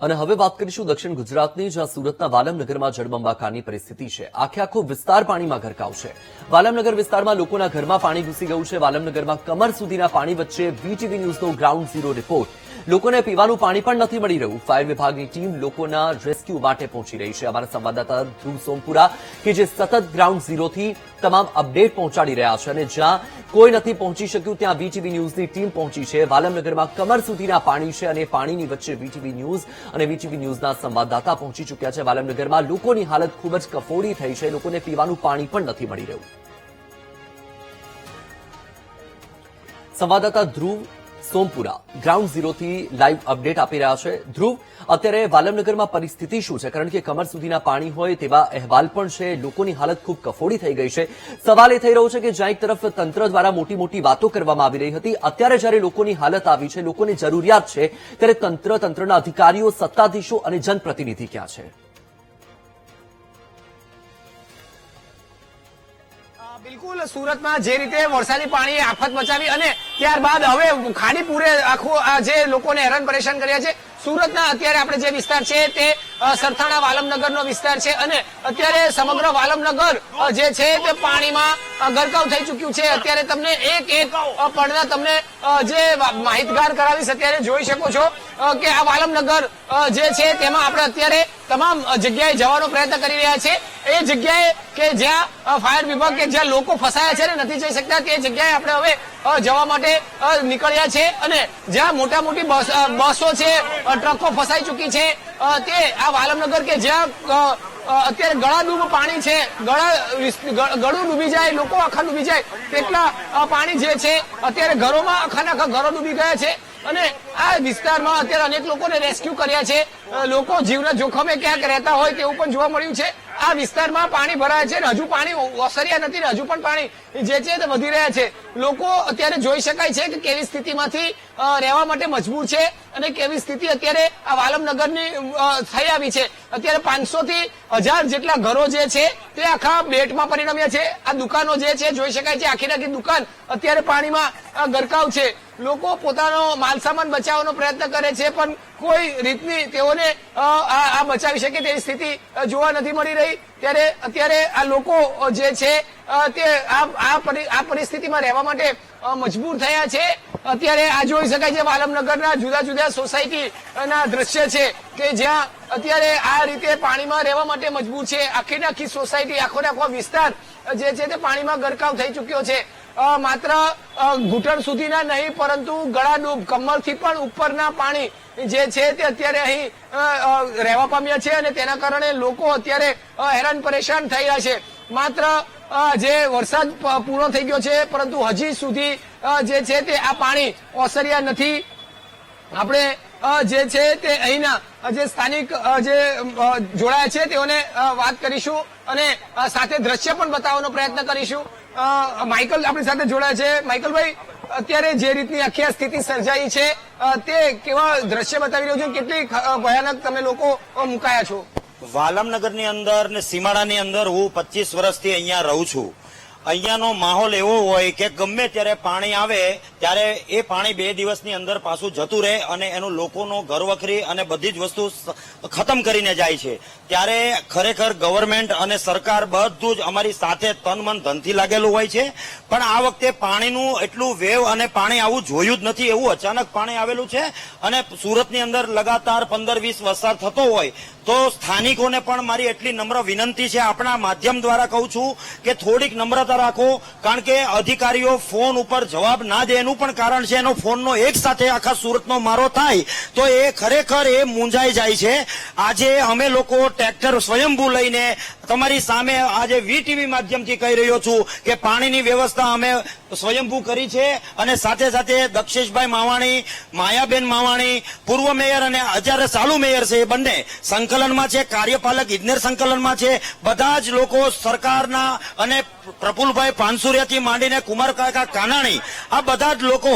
અને હવે વાત કરીશું દક્ષિણ ગુજરાતની, જ્યાં સુરતના વાલમનગરમાં જળબંબાકારની પરિસ્થિતિ છે। આખો વિસ્તાર પાણીમાં ગરકાવ છે। વાલમનગર વિસ્તારમાં લોકોના ઘરમાં પાણી ઘૂસી ગયું છે। વાલમનગરમાં કમર સુધીના પાણી વચ્ચે વીટીવી ન્યૂઝનો ગ્રાઉન્ડ ઝીરો રિપોર્ટ। લોકોને પીવાનું પાણી પણ નથી મળી રહ્યું। ફાયર વિભાગની ટીમ લોકોના રેસ્ક્યુ માટે પહોંચી રહી છે। અમારા સંવાદદાતા ધ્રુવ સોમપુરા કે જે સતત ગ્રાઉન્ડ ઝીરોથી તમામ અપડેટ પહોંચાડી રહ્યા છે અને જ્યાં કોઈ નથી પહોંચી શક્યું ત્યાં વીટીવી ન્યૂઝની ટીમ પહોંચી છે। વાલમનગરમાં કમર સુધીના પાણી છે અને પાણીની વચ્ચે વીટીવી ન્યૂઝ અને વીટીવી ન્યૂઝના સંવાદદાતા પહોંચી ચૂક્યા છે। વાલમનગરમાં લોકોની હાલત ખૂબ જ કફોડી થઈ છે। લોકોને પીવાનું પાણી પણ નથી મળી રહ્યું। સંવાદદાતા ધ્રુવ સોમપુરા ગ્રાઉન્ડ ઝીરોથી લાઈવ અપડેટ આપી રહ્યા છે। ધ્રુવ, અત્યારે વાલમનગરમાં પરિસ્થિતિ શું છે? કારણ કે કમર સુધીના પાણી હોય તેવા અહેવાલ પણ છે। લોકોની હાલત ખૂબ કફોડી થઈ ગઈ છે। સવાલ એ થઈ રહ્યો છે કે જ્યાં એક તરફ તંત્ર દ્વારા મોટી મોટી વાતો કરવામાં આવી રહી હતી, અત્યારે જ્યારે લોકોની હાલત આવી છે, લોકોની જરૂરિયાત છે, ત્યારે તંત્રના અધિકારીઓ, સત્તાધીશો અને જનપ્રતિનિધિ ક્યાં છે? બિલકુલ, સુરતમાં જે રીતે વરસાદી પાણીએ આફત મચાવી અને ત્યારબાદ હવે ખાડીપુરે આખું જે લોકોને હેરાન પરેશાન કર્યા છે। સુરતના અત્યારે આપણે જે વિસ્તાર છે તે સરથાણા વાલમનગરનો વિસ્તાર છે અને અત્યારે સમગ્ર વાલમનગર જે છે તે પાણીમાં ગરકાવ થઈ ચૂક્યું છે। અત્યારે તમને એક પડના તમને જે માહિતગાર કરાવીશ। અત્યારે જોઈ શકો છો કે આ વાલમનગર જે છે તેમાં આપણે અત્યારે તમામ જગ્યાએ જવાનો પ્રયત્ન કરી રહ્યા છે। એ જગ્યાએ કે જ્યાં ફાયર વિભાગ કે જ્યાં લોકો ફસાયા છે ને નથી જઈ શકતા તે જગ્યાએ આપણે હવે જવા માટે નીકળ્યા છે અને જ્યાં મોટા મોટી બસો છે, ટ્રકો ફસાઈ ચૂકી છે તે આ વાલમનગર કે જ્યાં અત્યારે ગળાડૂબ પાણી છે, ગળું ડૂબી જાય, લોકો આખા ડૂબી જાય તેટલા પાણી જે છે અત્યારે ઘરોમાં આખા ઘરો ડૂબી ગયા છે અને આ વિસ્તારમાં અત્યારે અનેક લોકોને રેસ્ક્યુ કર્યા છે। લોકો જીવના જોખમે ક્યાંક રહેતા હોય તેવું પણ જોવા મળ્યું છે। આ વિસ્તારમાં પાણી ભરાય છે અને હજુ પાણી ઓસર્યા નથી ને હજુ પણ પાણી જે છે તે વધી રહ્યા છે। લોકો અત્યારે જોઈ શકાય છે કે કેવી સ્થિતિમાંથી રહેવા માટે મજબૂર છે અને કેવી સ્થિતિ અત્યારે આ વાલમનગરની થઈ આવી છે। અત્યારે 500 થી 1000 જેટલા ઘરો જે છે તે આખા બેટમાં પરિણમ્યા છે। આ દુકાનો જે છે જોઈ શકાય છે આખી દુકાન અત્યારે પાણીમાં ગરકાવ છે। લોકો પોતાનો માલસામાન બચાવવાનો પ્રયત્ન કરે છે પણ કોઈ રીતની તેઓને આ બચાવી શકે તેવી સ્થિતિ જોવા નથી મળી રહી। ત્યારે અત્યારે આ લોકો જે છે તે આ પરિસ્થિતિમાં રહેવા માટે મજબૂર થયા છે। અત્યારે આ જોઈ શકાય છે વાલમનગરના જુદા જુદા સોસાયટીના દ્રશ્ય છે કે જ્યાં અત્યારે આ રીતે પાણીમાં રહેવા માટે મજબૂર છે। આખી સોસાયટી, આખો વિસ્તાર જે છે તે પાણીમાં ગરકાવ થઈ ચૂક્યો છે। માત્ર ઘૂંટણ સુધીના નહીં પરંતુ ગળાડૂબ, કમરથી પણ ઉપરના પાણી જે છે તે અત્યારે અહીં રહેવા પામ્યા છે અને તેના કારણે લોકો અત્યારે હેરાન પરેશાન થઈ રહ્યા છે। માત્ર જે વરસાદ પૂરો થઈ ગયો છે પરંતુ હજી સુધી જે છે તે આ પાણી ઓસર્યા નથી। આપણે જે છે તે અહીંના જે સ્થાનિક જે જોડાયા છે તેઓને વાત કરીશું અને સાથે દ્રશ્ય પણ બતાવવાનો પ્રયત્ન કરીશું। માઇકલ આપણી સાથે જોડાયા છે। માઇકલભાઈ, અત્યારે જે રીતની આખી સ્થિતિ સર્જાઈ છે તે કેવા દ્રશ્ય બતાવી રહ્યું છે? કેટલી ભયાનક તમે લોકો મુકાયા છો? વાલમનગરની અંદર ને સીમાડાની અંદર હું 25 વર્ષથી અહીંયા રહું છું। અહીંયાનો માહોલ એવો હોય કે ગમે ત્યારે પાણી આવે ત્યારે એ પાણી 2 દિવસની અંદર પાછું જતું રહે અને એનું લોકોનો ઘર વખરી અને બધી જ વસ્તુ ખતમ કરીને જાય છે। ત્યારે ખરેખર ગવર્મેન્ટ અને સરકાર બધું જ અમારી સાથે તન મન ધનથી લાગેલું હોય છે પણ આ વખતે પાણીનું એટલું વેવ અને પાણી આવું જોયું જ નથી, એવું અચાનક પાણી આવેલું છે અને સુરતની અંદર લગાતાર 15-20 વરસાદ થતો હોય તો સ્થાનિકોને પણ મારી એટલી નમ્ર વિનંતી છે, આપણા માધ્યમ દ્વારા કહું છું કે થોડીક નમ્રતા રાખો, કારણ કે અધિકારીઓ ફોન ઉપર જવાબ ના દે એનું પણ કારણ છે એનો ફોનનો એક સાથે આખા સુરતનો મારો થાય તો એ ખરેખર એ મૂંઝાઈ જાય છે। આજે અમે લોકો ટ્રેક્ટર સ્વયંભૂ લઈને તમારી સામે આજે વીટીવી માધ્યમથી કહી રહ્યો છું કે પાણીની વ્યવસ્થા અમે સ્વયંભૂ કરી છે અને સાથે સાથે દક્ષેશભાઈ માવાણી, માયાબેન માવાણી, પૂર્વ મેયર અને અત્યારે ચાલુ મેયર છે એ બંને સંકલનમાં છે, કાર્યપાલક ઇજનેર સંકલનમાં છે। બધા જ લોકો સરકારના અને પ્રફુલભાઈ પાનસુરિયાથી માંડીને કુમાર કાકા કાનાણી આ બધા જ લોકો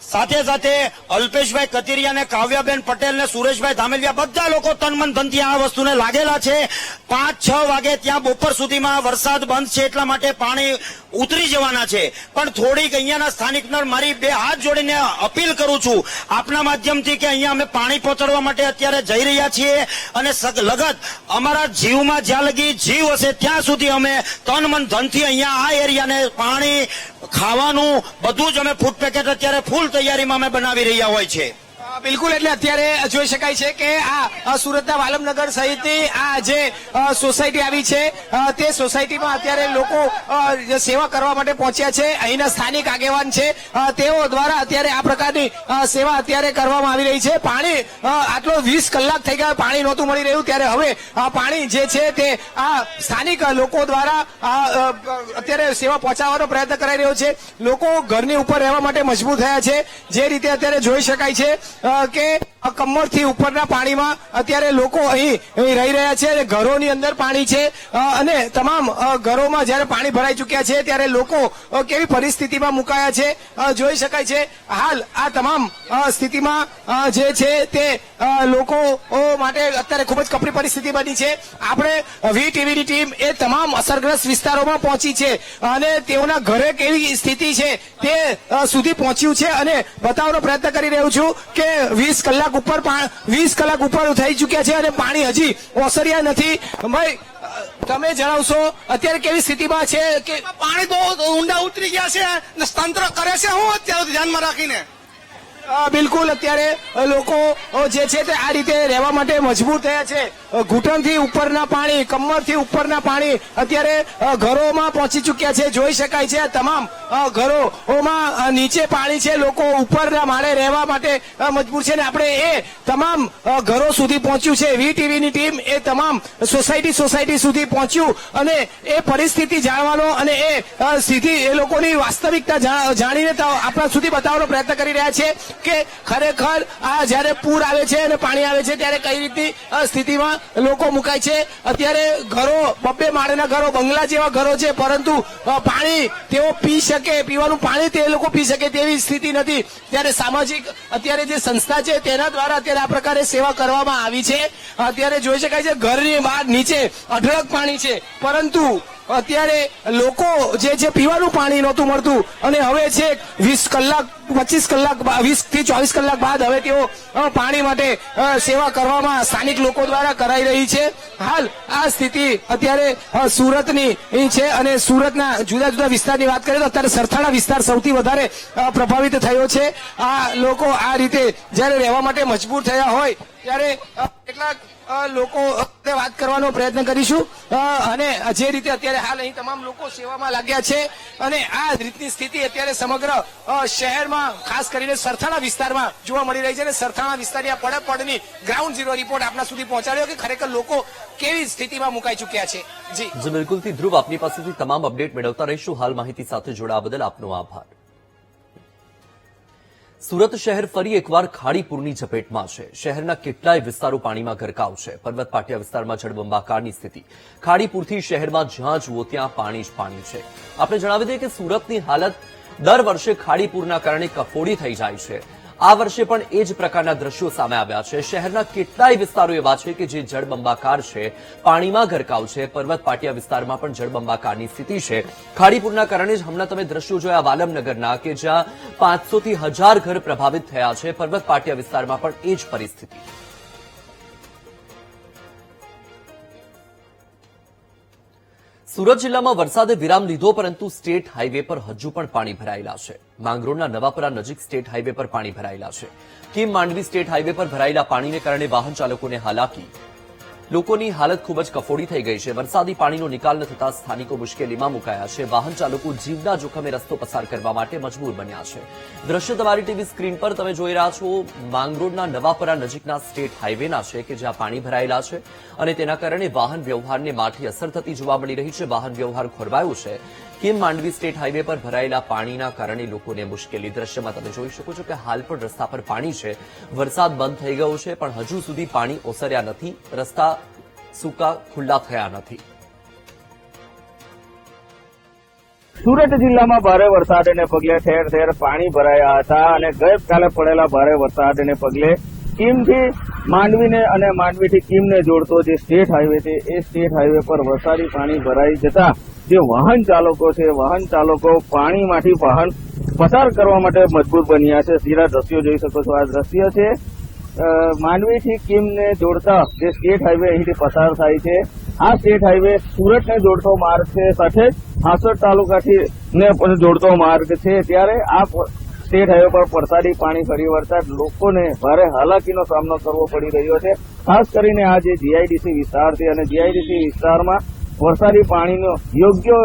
સાથે સાથે અલ્પેશભાઈ કતિરિયા ને કાવ્યાબેન પટેલ ને સુરેશભાઈ ધામેલિયા બધા લોકો તન મન ધનથી આ વસ્તુને લાગેલા છે. 5-6 વાગે ત્યાં બપોર સુધીમાં વરસાદ બંધ છે એટલા માટે પાણી ઉતરી જવાના છે. પણ થોડીક અહીંયાના સ્થાનિક મારી 2 હાથ જોડીને અપીલ કરું છું આપના માધ્યમથી કે અહીંયા અમે પાણી પહોંચાડવા માટે અત્યારે જઈ રહ્યા છીએ અને લગત અમારા જીવમાં જ્યાં લગી જીવ હશે ત્યાં સુધી અમે તન મન ધનથી અહીંયા આ એરિયાને પાણી ખાવાનું બધું જ અમે ફૂડ પેકેટ અત્યારે ફૂલ તૈયારીમાં અમે બનાવી રહ્યા હોય છે. બિલકુલ, એટલે અત્યારે જોઈ શકાય છે કે આ સુરતના વાલમનગર સહિતની આ જે સોસાયટી આવી છે તે સોસાયટીમાં અત્યારે લોકો સેવા કરવા માટે પહોંચ્યા છે. અહીંના સ્થાનિક આગેવાન છે તેઓ દ્વારા અત્યારે આ પ્રકારની સેવા અત્યારે કરવામાં આવી રહી છે. પાણી આટલો 20 કલાક થઈ ગયા પાણી નહોતું મળી રહ્યું, ત્યારે હવે પાણી જે છે તે આ સ્થાનિક લોકો દ્વારા અત્યારે સેવા પહોંચાડવાનો પ્રયત્ન કરાઈ રહ્યો છે. લોકો ઘરની ઉપર રહેવા માટે મજબૂર થયા છે. જે રીતે અત્યારે જોઈ શકાય છે કે કમરથી ઉપરના પાણીમાં અત્યારે લોકો અહીં રહી રહ્યા છે અને ઘરોની અંદર પાણી છે અને તમામ ઘરોમાં જયારે પાણી ભરાઈ ચુક્યા છે ત્યારે લોકો કેવી પરિસ્થિતિમાં મુકાયા છે જોઈ શકાય છે. હાલ આ તમામ સ્થિતિમાં જે છે તે લોકો માટે અત્યારે ખૂબ જ કપરી પરિસ્થિતિ બની છે. આપણે વીટીવીની ટીમ એ તમામ અસરગ્રસ્ત વિસ્તારોમાં પહોંચી છે અને તેઓના ઘરે કેવી સ્થિતિ છે તે સુધી પહોંચ્યું છે અને બતાવવાનો પ્રયત્ન કરી રહ્યો છું કે 20 કલાક ઉપર થઈ ચુક્યા છે અને પાણી હજી ઓસર્યા નથી. ભાઈ, તમે જણાવશો અત્યારે કેવી સ્થિતિમાં છે? કે પાણી બહુ ઊંડા ઉતરી ગયા છે ને તંત્ર કરે છે હું અત્યારે ધ્યાનમાં રાખીને. બિલકુલ, અત્યારે લોકો જે છે તે આ રીતે રહેવા માટે મજબૂર થયા છે. ઘૂંટણથી ઉપરના પાણી, કમરથી ઉપરના પાણી અત્યારે ઘરોમાં પહોંચી ચુક્યા છે. જોઈ શકાય છે તમામ ઘરોમાં નીચે પાણી છે. લોકો ઉપરના માળે રહેવા માટે મજબૂર છે ને આપણે એ તમામ ઘરો સુધી પહોંચ્યું છે. વીટીવીની ટીમ એ તમામ સોસાયટી સુધી પહોંચ્યું અને એ પરિસ્થિતિ જાણવાનો અને એ સીધી એ લોકોની વાસ્તવિકતા જાણીને આપણા સુધી બતાવવાનો પ્રયત્ન કરી રહ્યા છે કે ખરેખર આ જયારે પૂર આવે છે અને પાણી આવે છે ત્યારે કઈ રીતની સ્થિતિમાં લોકો મુકાય છે. અત્યારે ઘરો 2 માળના ઘરો, બંગલા જેવા ઘરો છે, પરંતુ પાણી તેઓ પી શકે, પીવાનું પાણી તે લોકો પી શકે તેવી સ્થિતિ નથી. ત્યારે સામાજિક અત્યારે જે સંસ્થા છે તેના દ્વારા અત્યારે આ પ્રકારે સેવા કરવામાં આવી છે. અત્યારે જોઈ શકાય છે ઘરની બહાર નીચે અઢળક પાણી છે, પરંતુ અત્યારે લોકો જે છે પીવાનું પાણી નહોતું મળતું અને હવે છે 20 કલાક 25 કલાક 20 થી 24 કલાક બાદ હવે તેઓ પાણી માટે સેવા કરવામાં સ્થાનિક લોકો દ્વારા કરાઈ રહી છે. હાલ આ સ્થિતિ અત્યારે સુરતની છે અને સુરતના જુદા જુદા વિસ્તારની વાત કરીએ તો અત્યારે સરથાણા વિસ્તાર સૌથી વધારે પ્રભાવિત થયો છે. આ લોકો આ રીતે જયારે રહેવા માટે મજબૂર થયા હોય ત્યારે કેટલાક લોકો વાત કરવાનો પ્રયત્ન કરીશું અને જે રીતે અત્યારે હાલ અહીં તમામ લોકો સેવામાં લાગ્યા છે અને આ રીતની સ્થિતિ અત્યારે સમગ્ર શહેરમાં ખાસ કરીને સરથાણા વિસ્તારમાં જોવા મળી રહી છે અને સરથાણા વિસ્તારની આ પડની ગ્રાઉન્ડ ઝીરો રિપોર્ટ આપના સુધી પહોંચાડ્યો કે ખરેખર લોકો કેવી સ્થિતિમાં મુકાઈ ચુક્યા છે. જી બિલકુલથી ધ્રુવ, આપની પાસેથી તમામ અપડેટ મેળવતા રહીશું. હાલ માહિતી સાથે જોડાવા બદલ આપનો આભાર. સુરત શહેર ફરી એકવાર ખાડીપુરની ઝપેટમાં છે. શહેરના કેટલાય વિસ્તારો પાણીમાં ગરકાવ છે. પર્વત પાટિયા વિસ્તારમાં જળબંબાકારની સ્થિતિ. ખાડીપુરથી શહેરમાં જ્યાં જુઓ ત્યાં પાણી જ પાણી છે. આપણે જણાવી દઈએ કે સુરતની હાલત દર વર્ષે ખાડીપુરના કારણે કફોડી થઈ જાય છે. આ વર્ષે પણ એ જ પ્રકારના દ્રશ્યો સામે આવ્યા છે. શહેરના કેટલાય વિસ્તારો એવા છે કે જે જળબંબાકાર છે, પાણીમાં ગરકાવ છે. પર્વત પાટિયા વિસ્તારમાં પણ જળબંબાકારની સ્થિતિ છે. ખાડીપુરના કારણે જ હમણાં તમે દ્રશ્યો જોયા વાલમનગરના કે જ્યાં 500 થી 1000 ઘર પ્રભાવિત થયા છે. પર્વત પાટિયા વિસ્તારમાં પણ એ જ પરિસ્થિતિ. સુરત જિલ્લામાં વરસાદે વિરામ લીધો, પરંતુ સ્ટેટ હાઈવે પર હજુ પણ પાણી ભરાયેલા છે. માંગરોળના નવાપરા નજીક સ્ટેટ હાઈવે પર પાણી ભરાયેલા છે. કિમ માંડવી સ્ટેટ હાઈવે પર ભરાયેલા પાણીને કારણે વાહન ચાલકોને હાલાકી. લોકોની હાલત ખૂબ જ કફોડી થઈ ગઈ છે. વરસાદી પાણીનો નિકાલ ન થતા સ્થાનિકો મુશ્કેલીમાં મુકાયા છે. વાહન ચાલકો જીવના જોખમે રસ્તો પસાર કરવા માટે મજબૂર બન્યા છે. દ્રશ્ય તમારી ટીવી સ્ક્રીન પર તમે જોઈ રહ્યા છો માંગરોળના નવાપરા નજીકના સ્ટેટ હાઈવેના છે કે જ્યાં પાણી ભરાયેલા છે અને તેના કારણે વાહન વ્યવહારને માઠી અસર થતી જોવા મળી રહી છે. વાહન વ્યવહાર ખોરવાયો છે. કિમ માંડવી સ્ટેટ હાઈવે પર ભરાયેલા પાણીના કારણે લોકોને મુશ્કેલી. દ્રશ્યમાં તમે જોઈ શકો છો કે હાલ પણ રસ્તા પર પાણી છે. વરસાદ બંધ થઈ ગયો છે, પણ હજુ સુધી પાણી ઓસર્યા નથી. રસ્તા સૂકા ખુલ્લા થયા નથી. સુરત જિલ્લામાં ભારે વરસાદને પગલે ઠેર ઠેર પાણી ભરાયા હતા અને ગઈકાલે પડેલા ભારે વરસાદને પગલે કીમથી માંડવીને અને માંડવીથી કીમને જોડતો જે સ્ટેટ હાઈવે છે એ સ્ટેટ હાઈવે પર વરસાદી પાણી ભરાઈ જતા જે વાહન ચાલકો છે વાહન ચાલકો પાણીમાંથી વાહન પસાર કરવા માટે મજબૂર બન્યા છે. સીધા દ્રશ્યો જોઈ શકો છો. આ દ્રશ્ય છે માંડવીથી કીમને જોડતા જે સ્ટેટ હાઈવે અહીંથી પસાર થાય છે. આ સ્ટેટ હાઈવે સુરતને જોડતો માર્ગ છે, સાથે હાસોડ તાલુકાથી ને પણ જોડતો માર્ગ છે. ત્યારે આ સ્ટેટ હાઈવે પર વરસાદી પાણી ફરી વળતા લોકોને ભારે હાલાકીનો સામનો કરવો પડી રહ્યો છે. ખાસ કરીને આ જે જીઆઈડીસી વિસ્તાર છે અને જીઆઈડીસી વિસ્તારમાં વરસાદી પાણીનો યોગ્ય